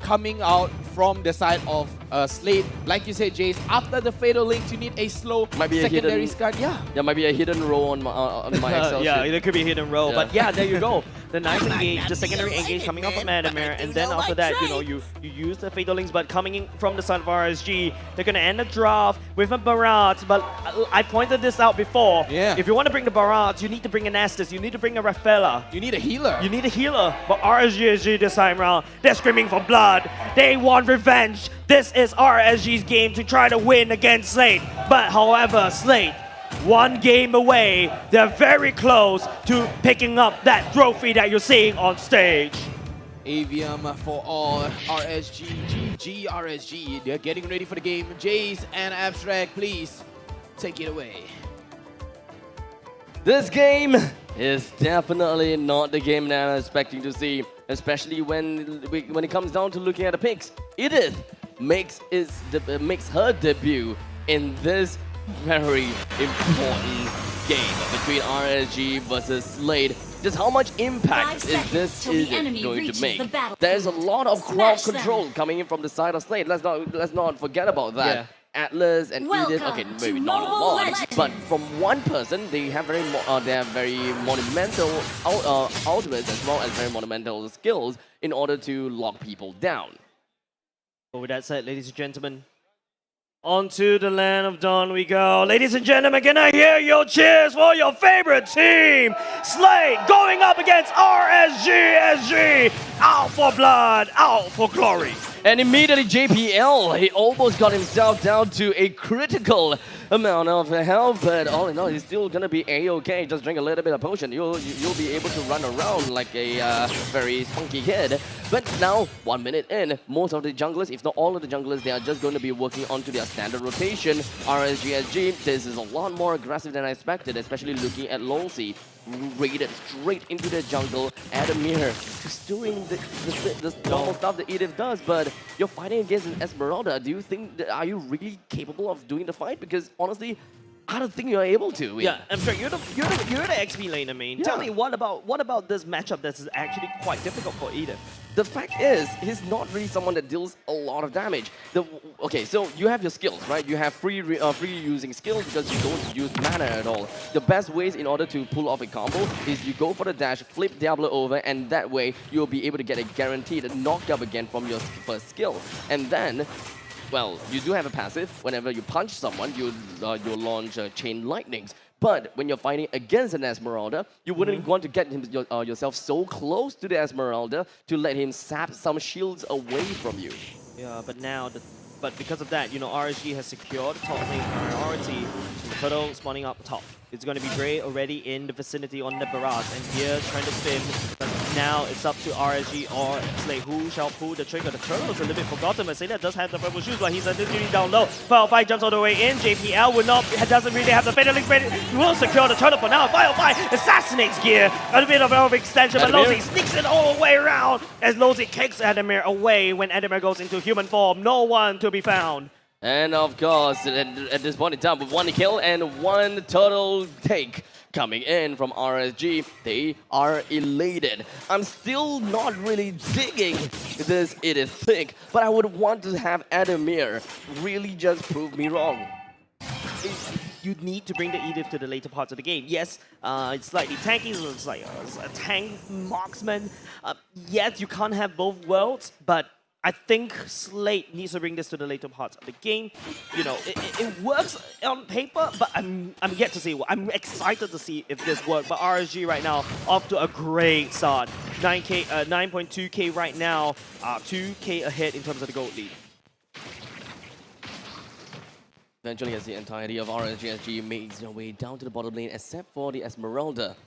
coming out from the side of Slate. Like you said, Jace, after the Fatal Links, you need a slow Might be a secondary hidden- scan. Yeah. There might be a hidden row on my Excel Yeah, sheet. there could be a hidden roll. Yeah. But yeah, there you go. The nice engage, the secondary engage coming up from Adamir, and then after that, you use the Fatal Links, but coming in from the side of RSG, they're gonna end the draft with a Barrage. But I pointed this out before. Yeah. If you want to bring the Barrage, you need to bring an Estes, you need to bring a Rafaela. You need a healer. You need a healer, but RSG this time around, they're screaming for blood. They want revenge. This is RSG's game to try to win against Slate. But however, Slate, one game away, they're very close to picking up that trophy that you're seeing on stage. Avium for all. RSG, GG, RSG. They're getting ready for the game. Jace and Abstract, please take it away. This game is definitely not the game that I'm expecting to see, especially when it comes down to looking at the picks. Edith makes her debut in this very important game between RSG versus Slate. Just how much impact is this Edith going to make? There's a lot of crowd control coming in from the side of Slate. Let's not forget about that. Yeah. Atlas and Edith, okay, maybe not a lot, but from one person, they have very monumental ultimates as well as very monumental skills in order to lock people down. But with that said, ladies and gentlemen, onto the land of dawn we go. Ladies and gentlemen, can I hear your cheers for your favorite team? Slate going up against RSG. Out for blood, out for glory. And immediately JPL, he almost got himself down to a critical amount of health, but all in all, he's still gonna be a-okay. Just drink a little bit of potion. You'll be able to run around like a very spunky kid. But now, 1 minute in, most of the junglers, if not all of the junglers, they are just going to be working onto their standard rotation. RSGSG, this is a lot more aggressive than I expected, especially looking at Lolsey. Raided straight into the jungle. Adamir just doing the normal stuff that Edith does, but you're fighting against an Esmeralda. Do you think, are you really capable of doing the fight? Because honestly, I don't think you're able to. Yeah, I'm sure you're the XP laner main. Yeah. Tell me what about this matchup that is actually quite difficult for Edith? The fact is, he's not really someone that deals a lot of damage. Okay, so you have your skills, right? You have free using skills because you don't use mana at all. The best ways in order to pull off a combo is you go for the dash, flip Diablo over, and that way you'll be able to get a guaranteed knockup again from your first skill. And then, well, you do have a passive. Whenever you punch someone, you launch chain lightnings. But when you're fighting against an Esmeralda, you wouldn't want to get yourself so close to the Esmeralda to let him sap some shields away from you. Yeah, but now, but because of that, you know, RSG has secured the top lane priority. Turtle spawning up top. It's going to be Gray already in the vicinity on the barrage, and here trying to spin. But now it's up to RSG or Slate who shall pull the trigger. The Turtle is a little bit forgotten. Mercedes does have the purple shoes, but he's literally down low. Firefight jumps all the way in. JPL doesn't really have the Fatal Link ready. He will secure the Turtle for now. Firefight assassinates Gear. A bit of an overextension, but Losey sneaks it all the way around as Losey kicks Adamir away when Adamir goes into human form. No one to be found. And of course, at this point in time, with one kill and one total take coming in from RSG, they are elated. I'm still not really digging this Edith pick, but I would want to have Adamir really just prove me wrong. You need to bring the Edith to the later parts of the game. Yes, it's slightly tanky, so it's like a tank marksman. Yes, you can't have both worlds, but I think Slate needs to bring this to the later parts of the game. You know, it works on paper, but I'm yet to see. I'm excited to see if this works. But RSG right now off to a great start. 9.2k right now, 2k ahead in terms of the gold lead. Eventually, as the entirety of RSGSG makes their way down to the bottom lane, except for the Esmeralda.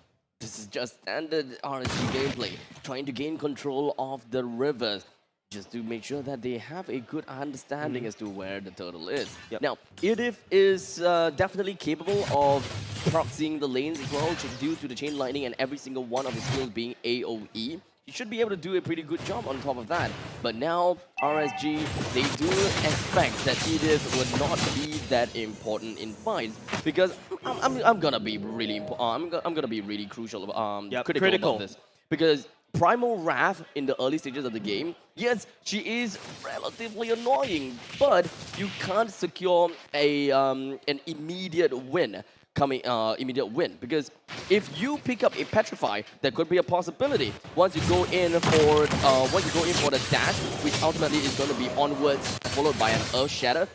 This is just standard RSG gameplay, trying to gain control of the rivers, just to make sure that they have a good understanding as to where the turtle is. Yep. Now, Edith is definitely capable of proxying the lanes as well, due to the chain lightning and every single one of his skills being AoE. He should be able to do a pretty good job on top of that. But now, RSG, they do expect that Edith would not be that important in fights, because I'm gonna be really I'm gonna be really critical about this, because Primal Wrath in the early stages of the game, yes, she is relatively annoying, but you can't secure an immediate win. Because if you pick up a Petrify, there could be a possibility once you go in for the dash, which ultimately is going to be onwards followed by an Earth Shatter,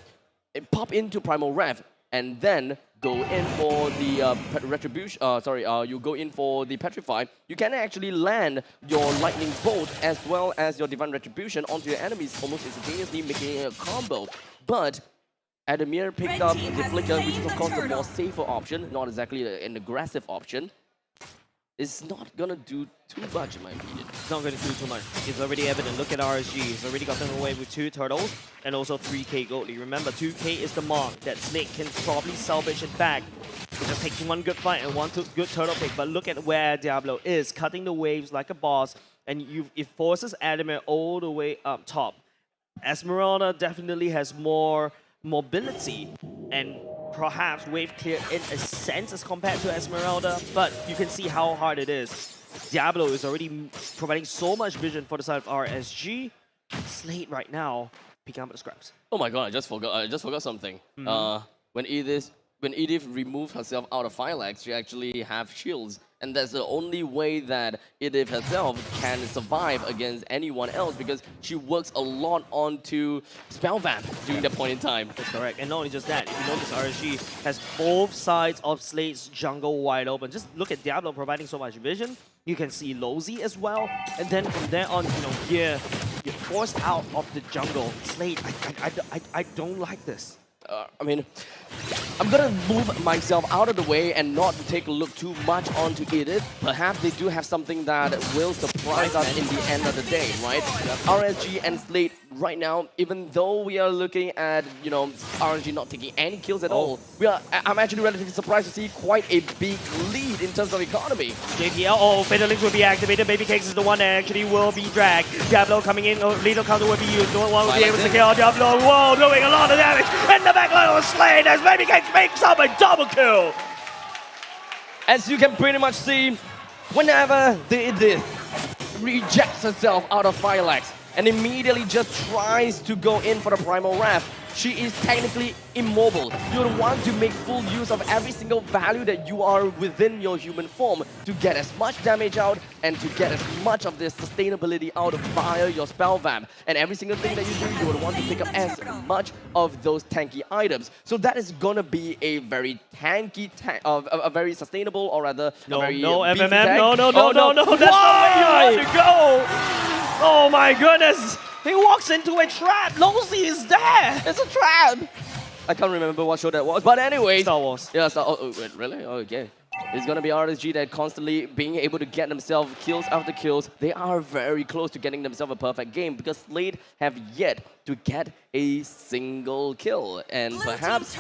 pop into Primal Wrath and then go in for the Retribution. You go in for the Petrify. You can actually land your Lightning Bolt as well as your Divine Retribution onto your enemies almost instantaneously, making a combo. But Adamir picked up the Flicker, which is of course the more safer option, not exactly an aggressive option. It's not gonna do too much in my opinion. It's not going to do too much. It's already evident. Look at RSG. He's already gotten away with 2 turtles and also 3k gold. Remember, 2k is the mark that Slate can probably salvage it back. It's just taking one good fight and one good turtle pick. But look at where Diablo is, cutting the waves like a boss, and it forces Adamir all the way up top. Esmeralda definitely has more mobility and perhaps wave clear in a sense as compared to Esmeralda, but you can see how hard it is. Diablo is already providing so much vision for the side of RSG. Slate right now picking up the scraps. Oh my god, I just forgot something. When Edith removed herself out of Phylax, she actually have shields. And that's the only way that Edith herself can survive against anyone else, because she works a lot onto Spell Vamp during that point in time. That's correct. And not only just that, if you notice, RSG has both sides of Slate's jungle wide open. Just look at Diablo providing so much vision. You can see Lozy as well. And then from there on, you're forced out of the jungle. Slate, I don't like this. I mean, I'm gonna move myself out of the way and not take a look too much onto Edith. Perhaps they do have something that will surprise us in the end of the day, right? RSG and Slate right now, even though we are looking at, RSG not taking any kills at all, I'm actually relatively surprised to see quite a big lead in terms of economy. JPL, Fatal Links will be activated. Baby Cakes is the one that actually will be dragged. Diablo coming in, lethal counter will be used. No one will be able to kill Diablo. Whoa, doing a lot of damage. And the back line was Slate as Baby Cakes makes up a double kill. As you can pretty much see, whenever the Edith rejects herself out of Phylax and immediately just tries to go in for the Primal Wrath, she is technically immobile. You would want to make full use of every single value that you are within your human form to get as much damage out and to get as much of this sustainability out via your Spell Vamp. And every single thing that you do, you would want to pick up as much of those tanky items. So that is gonna be a very tanky, a very sustainable, or rather, No, a very no, beefy MMM, tank. no, Oh, that's not where you want to go! Oh my goodness! He walks into a trap! Lozy is there! It's a trap! I can't remember what show that was, but anyway. Star Wars. Yeah, wait, really? Oh, okay. It's gonna be RSG that constantly being able to get themselves kills after kills. They are very close to getting themselves a perfect game because Slate have yet to get a single kill. And perhaps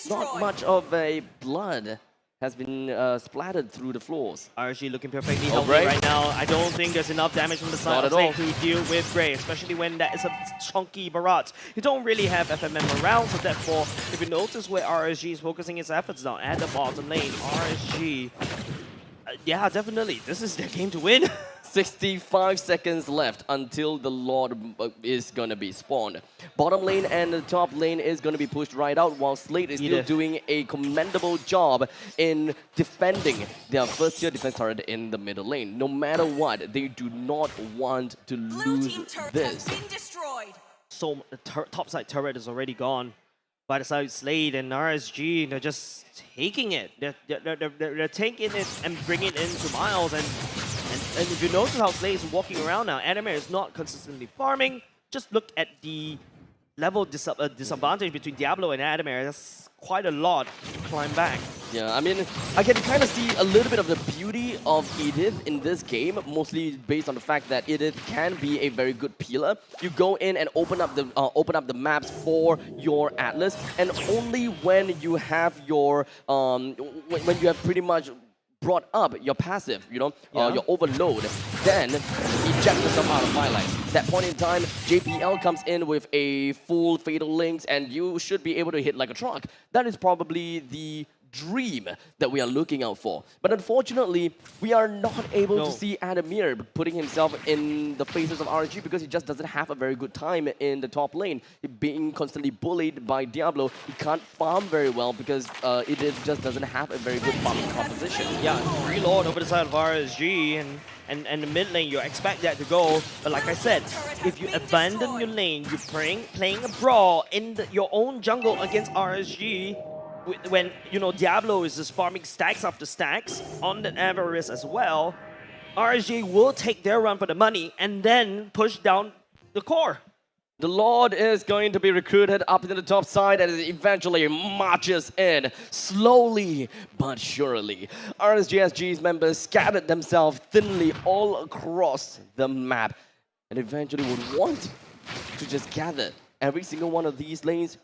not much of a blood has been splattered through the floors. RSG looking perfectly healthy right now. I don't think there's enough damage from the side of Slate to deal with Grey, especially when that is a chunky Barat. You don't really have FMM around, so therefore, if you notice where RSG is focusing its efforts now at the bottom lane, RSG, yeah, definitely, this is their game to win. 65 seconds left until the Lord is going to be spawned. Bottom lane and the top lane is going to be pushed right out, while Slate is still doing a commendable job in defending their first tier defense turret in the middle lane. No matter what, they do not want to lose this. So the top side turret is already gone. By the side of Slate and RSG, they're just taking it. They're taking it and bringing it into Miles. And if you notice how Slate is walking around now, Adamir is not consistently farming. Just look at the level disadvantage between Diablo and Adamir. That's quite a lot to climb back. Yeah, I mean, I can kind of see a little bit of the beauty of Edith in this game, mostly based on the fact that Edith can be a very good peeler. You go in and open up the maps for your Atlas, and only when you have your when you have pretty much brought up your passive, your overload, then eject yourself out of Phylax. That point in time, JPL comes in with a full Fatal Links, and you should be able to hit like a truck. That is probably the dream that we are looking out for. But unfortunately, we are not able to see Adamir putting himself in the faces of RSG because he just doesn't have a very good time in the top lane. He being constantly bullied by Diablo. He can't farm very well because just doesn't have a very good farming composition. Yeah, reload over the side of RSG and the mid lane, you expect that to go. But like I said, if you abandon your lane, you're playing a brawl in your own jungle against RSG, when Diablo is just farming stacks after stacks on the Avarice as well, RSG will take their run for the money and then push down the core. The Lord is going to be recruited up to the top side and eventually marches in slowly but surely. RSGSG's members scattered themselves thinly all across the map and eventually would want to just gather every single one of these lanes,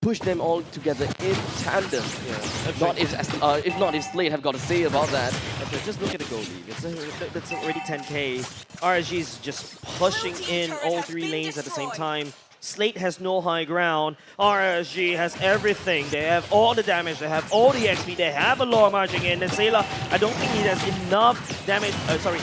push them all together in tandem. Yeah. If Slate have got to say about that. Okay, just look at the goal league. It's already 10k. RSG is just pushing in all three lanes at the same time. Slate has no high ground. RSG has everything. They have all the damage. They have all the XP. They have a lore marching in. And Sailor, I don't think he has enough damage.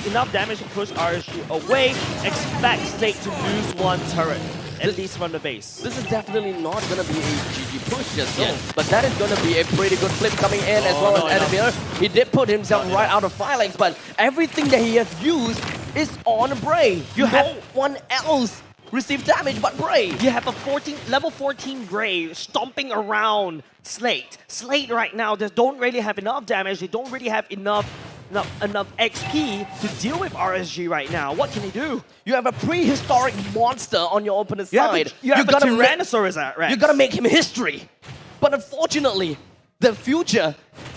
Enough damage to push RSG away. Expect Slate to lose one turret. At least from the base. This is definitely not going to be a GG push just yet, but that is going to be a pretty good flip coming in as well as Adamir. He did put himself right out of Phalanx, but everything that he has used is on Bray. No one else received damage but Bray. You have a level 14 Bray stomping around Slate. Slate right now, they don't really have enough damage. They don't really have enough XP to deal with RSG right now. What can he do? You have a prehistoric monster on your opponent's side. You have a Tyrannosaurus Rex. You gotta make him history. But unfortunately, the future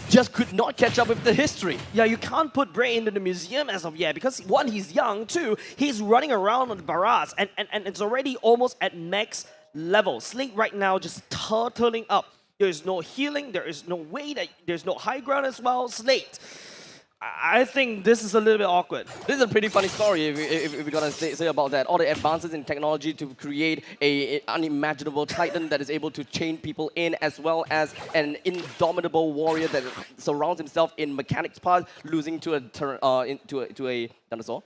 just could not catch up with the history. Yeah, you can't put Bray into the museum as of yet because one, he's young, two, he's running around on the barrage and it's already almost at max level. Slate right now just turtling up. There's no healing, there is no way that there's no high ground as well. Slate, I think this is a little bit awkward. This is a pretty funny story if we're gonna say about that. All the advances in technology to create an unimaginable titan that is able to chain people in, as well as an indomitable warrior that surrounds himself in mechanics part, losing to a dinosaur.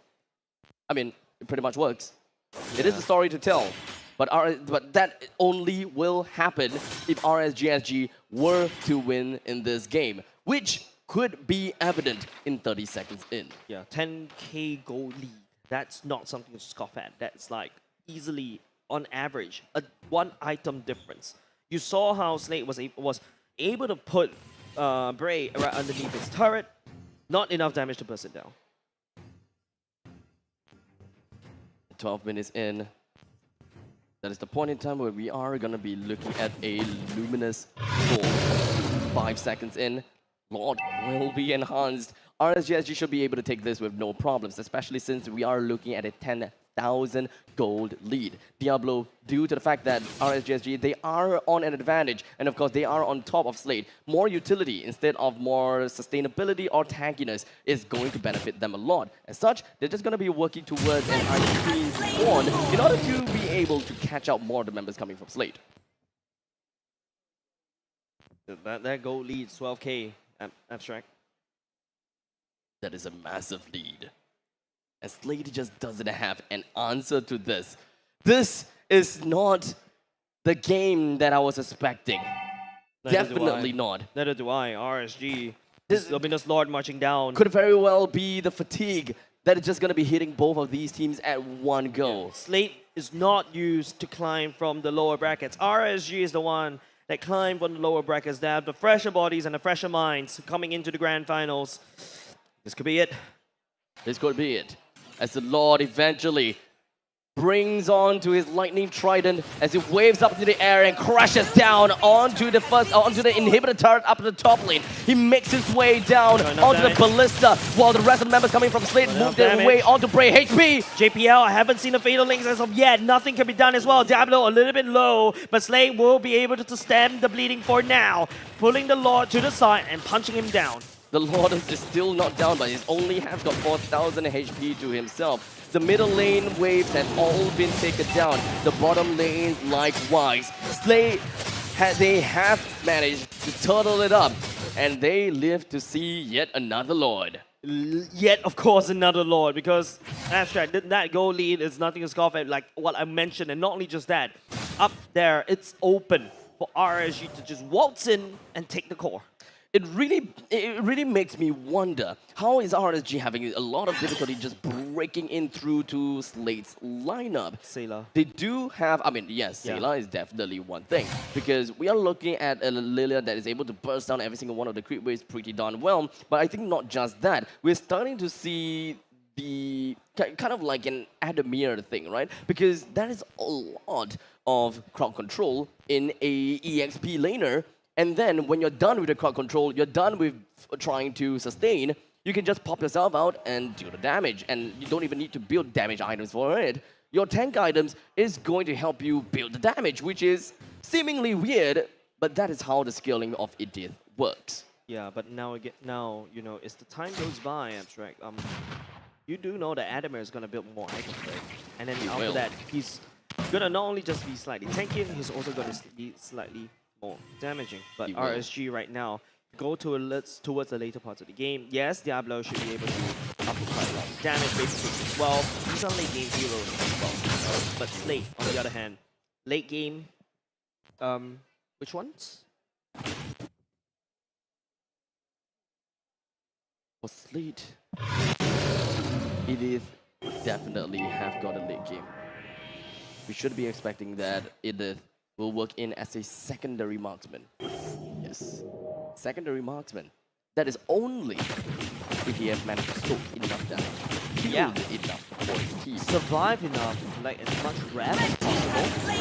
I mean, it pretty much works. Yeah. It is a story to tell. But that only will happen if RSGSG were to win in this game, which could be evident in 30 seconds in. Yeah, 10k gold lead. That's not something to scoff at. That's like easily, on average, a one item difference. You saw how Slate was able to put Bray right underneath his turret. Not enough damage to burst it down. 12 minutes in. That is the point in time where we are going to be looking at a luminous goal. 5 seconds in. Lord will be enhanced. RSGSG should be able to take this with no problems, especially since we are looking at a 10,000 gold lead. Diablo, due to the fact that RSGSG, they are on an advantage, and of course they are on top of Slate. More utility instead of more sustainability or tankiness is going to benefit them a lot. As such, they're just going to be working towards an ICP one in order to be able to catch out more of the members coming from Slate. That gold lead, 12k. Abstract. That is a massive lead. And Slate just doesn't have an answer to this. This is not the game that I was expecting. Definitely not. Neither do I. RSG. This Luminous Lord marching down. Could very well be the fatigue that is just going to be hitting both of these teams at one go. Yeah. Slate is not used to climb from the lower brackets. RSG is the one that climb on the lower brackets. They have the fresher bodies and the fresher minds coming into the grand finals. This could be it. This could be it. As the Lord eventually brings on to his lightning trident as it waves up into the air and crashes down onto the inhibitor turret up to the top lane. He makes his way down onto the ballista while the rest of the members coming from Slate move their way onto Bray. HP! JPL, I haven't seen the Fatal Links as of yet. Nothing can be done as well. Diablo a little bit low, but Slate will be able to stem the bleeding for now. Pulling the Lord to the side and punching him down. The Lord is still not down, but he's only has got 4,000 HP to himself. The middle lane waves have all been taken down. The bottom lanes likewise. Slate, they have managed to turtle it up. and they live to see yet another Lord. Yet, of course, another Lord, because Abstract, that goal lead is nothing to scoff at, like what I mentioned, and not only just that, up there, it's open for RSG to just waltz in and take the core. It really makes me wonder, how is RSG having a lot of difficulty just breaking in through to Slate's lineup? Sailor. They do have, I mean, yes, Sailor is definitely one thing, because we are looking at a Lilia that is able to burst down every single one of the creep waves pretty darn well, but I think not just that. We're starting to see the kind of like an Adamir thing, right? Because that is a lot of crowd control in a EXP laner. And then when you're done with the crowd control, you're done with trying to sustain, you can just pop yourself out and deal the damage. And you don't even need to build damage items for it. Your tank items is going to help you build the damage, which is seemingly weird, but that is how the scaling of Idith works. Yeah, but now, you know, as the time goes by, Abstract, you do know that Adamir is going to build more items, right? And then after that, he's going to not only just be slightly tanky, he's also going to be slightly more damaging. But RSG right now go towards the later parts of the game. Yes, Diablo should be able to up quite a lot of damage, basically as well. These are late game heroes as well. But Slate, on the other hand, late game, which ones? For Slate, it is definitely have got a late game. We should be expecting that Edith will work in as a secondary marksman. Yes, secondary marksman. That is only if he has managed to soak enough damage. Killed enough for his team. Survive enough, like as much rep as possible,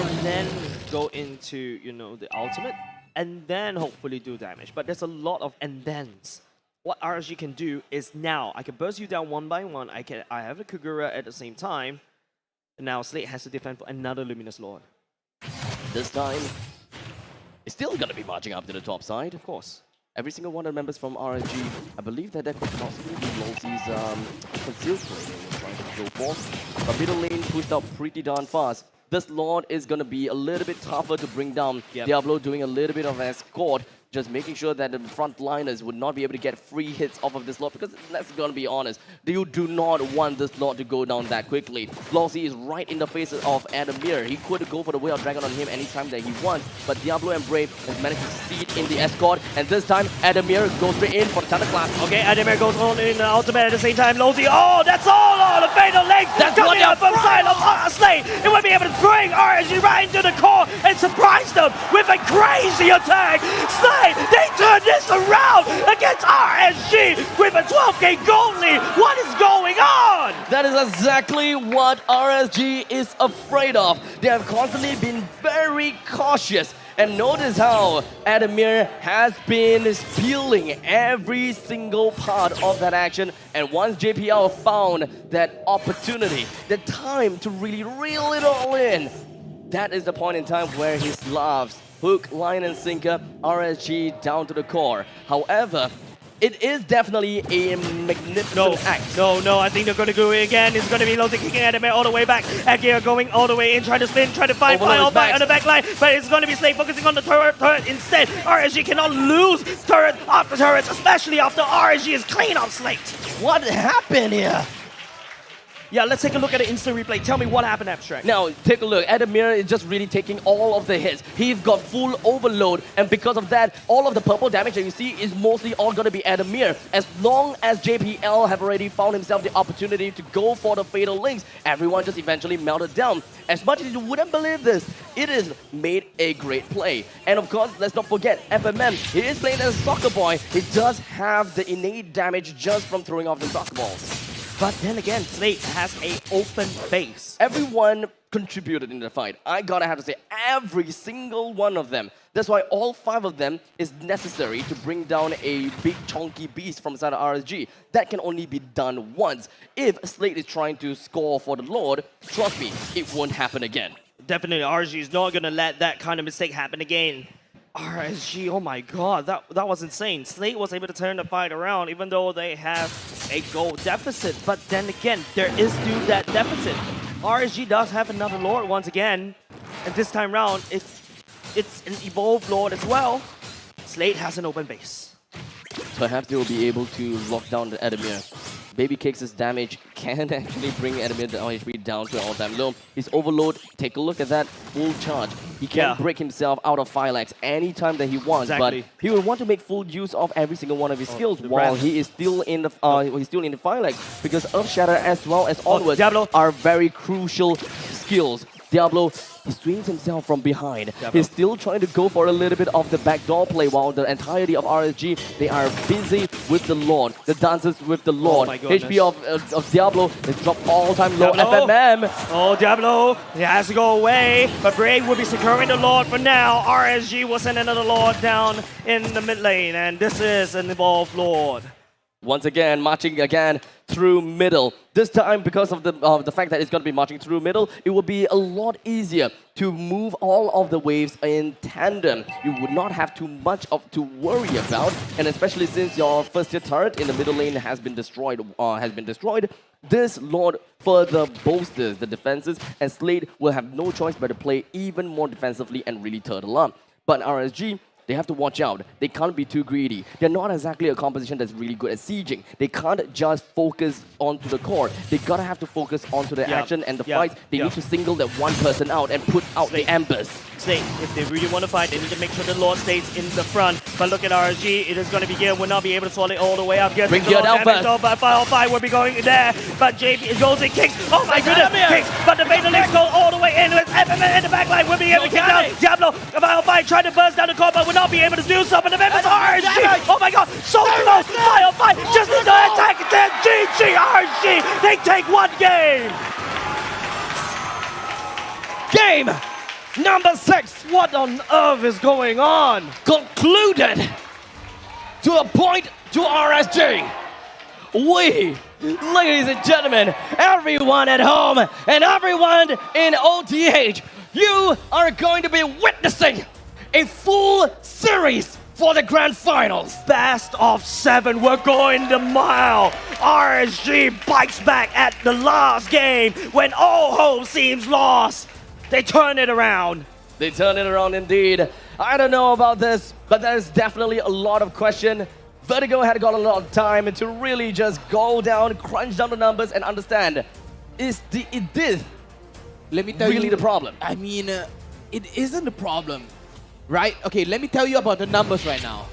and then go into, you know, the ultimate, and then hopefully do damage. But there's a lot of and thens. What RSG can do is now I can burst you down one by one. I have a Kagura at the same time. And now Slate has to defend for another Luminous Lord. This time, it's still going to be marching up to the top side. Of course. Every single one of the members from RSG, I believe that could possibly be Losey's concealed play they were trying to go for. But middle lane pushed out pretty darn fast. This Lord is going to be a little bit tougher to bring down. Diablo doing a little bit of escort, just making sure that the frontliners would not be able to get free hits off of this Lord, because let's gonna be honest, you do not want this Lord to go down that quickly. Losey is right in the face of Adamir. He could go for the Way of Dragon on him anytime that he wants, but Diablo and Brave has managed to succeed in the escort, and this time Adamir goes straight in for the Thunderclap. Okay, Adamir goes on in the ultimate at the same time. Losey, oh, that's all on the fatal link. That's coming up from side of Slate. It would be able to bring RSG right into the core and surprise them with a crazy attack. Slate, they turn this around against RSG with a 12k gold lead. What is going on? That is exactly what RSG is afraid of. They have constantly been very cautious. And notice how Adamir has been stealing every single part of that action. And once JPL found that opportunity, the time to really reel it all in, that is the point in time where he loves hook, line, and sinker, RSG down to the core. However, it is definitely a magnificent act. No, I think they're going to do it again. It's going to be Losey kicking Adamir all the way back. Agir going all the way in, trying to spin, trying to find final fight on the back line. But it's going to be Slate focusing on the turret instead. RSG cannot lose turret after turret, especially after RSG is clean on Slate. What happened here? Yeah, let's take a look at the instant replay. Tell me what happened, Abstract. Now, take a look. Adamir is just really taking all of the hits. He's got full overload, and because of that, all of the purple damage that you see is mostly all going to be Adamir. As long as JPL have already found himself the opportunity to go for the fatal links, everyone just eventually melted down. As much as you wouldn't believe this, it is made a great play. And of course, let's not forget, FMM, he is playing as a soccer boy. He does have the innate damage just from throwing off the soccer balls. But then again, Slate has an open base. Everyone contributed in the fight. I gotta have to say, every single one of them. That's why all 5 of them is necessary to bring down a big chunky beast from inside of RSG. That can only be done once. If Slate is trying to score for the Lord, trust me, it won't happen again. Definitely, RSG is not gonna let that kind of mistake happen again. RSG, oh my god, that was insane. Slate was able to turn the fight around even though they have a goal deficit. But then again, there is still that deficit. RSG does have another Lord once again. And this time round, it's an evolved Lord as well. Slate has an open base. Perhaps they will be able to lock down the Adamir. Baby Cakes' damage can actually bring Adamir the HP down to an all-time low. His overload, take a look at that, full charge. He can break himself out of Phylax anytime that he wants, but he will want to make full use of every single one of his skills while he is still in the Phylax, because Earth Shatter as well as Onwards are very crucial skills. Diablo, he swings himself from behind. He's still trying to go for a little bit of the backdoor play while the entirety of RSG, they are busy with the Lord. The dancers with the Lord. HP of Diablo is dropped all-time low. FMM. Oh, Diablo, he has to go away, but Brave will be securing the Lord for now. RSG will send another Lord down in the mid lane, and this is an evolved Lord. Once again, marching again through middle. This time, because of the fact that it's going to be marching through middle, it will be a lot easier to move all of the waves in tandem. You would not have too much to worry about, and especially since your first tier turret in the middle lane has been destroyed. This Lord further bolsters the defenses, and Slate will have no choice but to play even more defensively and really turtle up. But RSG, they have to watch out. They can't be too greedy. They're not exactly a composition that's really good at sieging. They can't just focus onto the core. They gotta have to focus onto the action and the fights. They need to single that one person out and put out the embers. Slate, if they really want to fight, they need to make sure the Lord stays in the front. But look at RSG, it is going to be Gear, will not be able to swallow it all the way up. Bring Gear down first. But Firefight will be going there. But JP goes in, kicks. Oh my goodness, kicks. But the Fatalists go all the way in with FMN in the backline. Will be able to kick down Diablo. Firefight trying to burst down the core, but will not be able to do so. But the members RSG. Oh my god, so close. Firefight just need to attack it. Then GG RSG. They take one game. Game number 6. What on earth is going on? Concluded to a point to RSG. We, ladies and gentlemen, everyone at home and everyone in OTH, you are going to be witnessing a full series for the Grand Finals. Best of 7, we're going the mile. RSG bites back at the last game when all hope seems lost. They turn it around. They turn it around indeed. I don't know about this, but there's definitely a lot of question. Vertigo had got a lot of time to really just go down, crunch down the numbers and understand, is this let me tell really you, the problem? I mean, it isn't a problem, right? Okay, let me tell you about the numbers right now.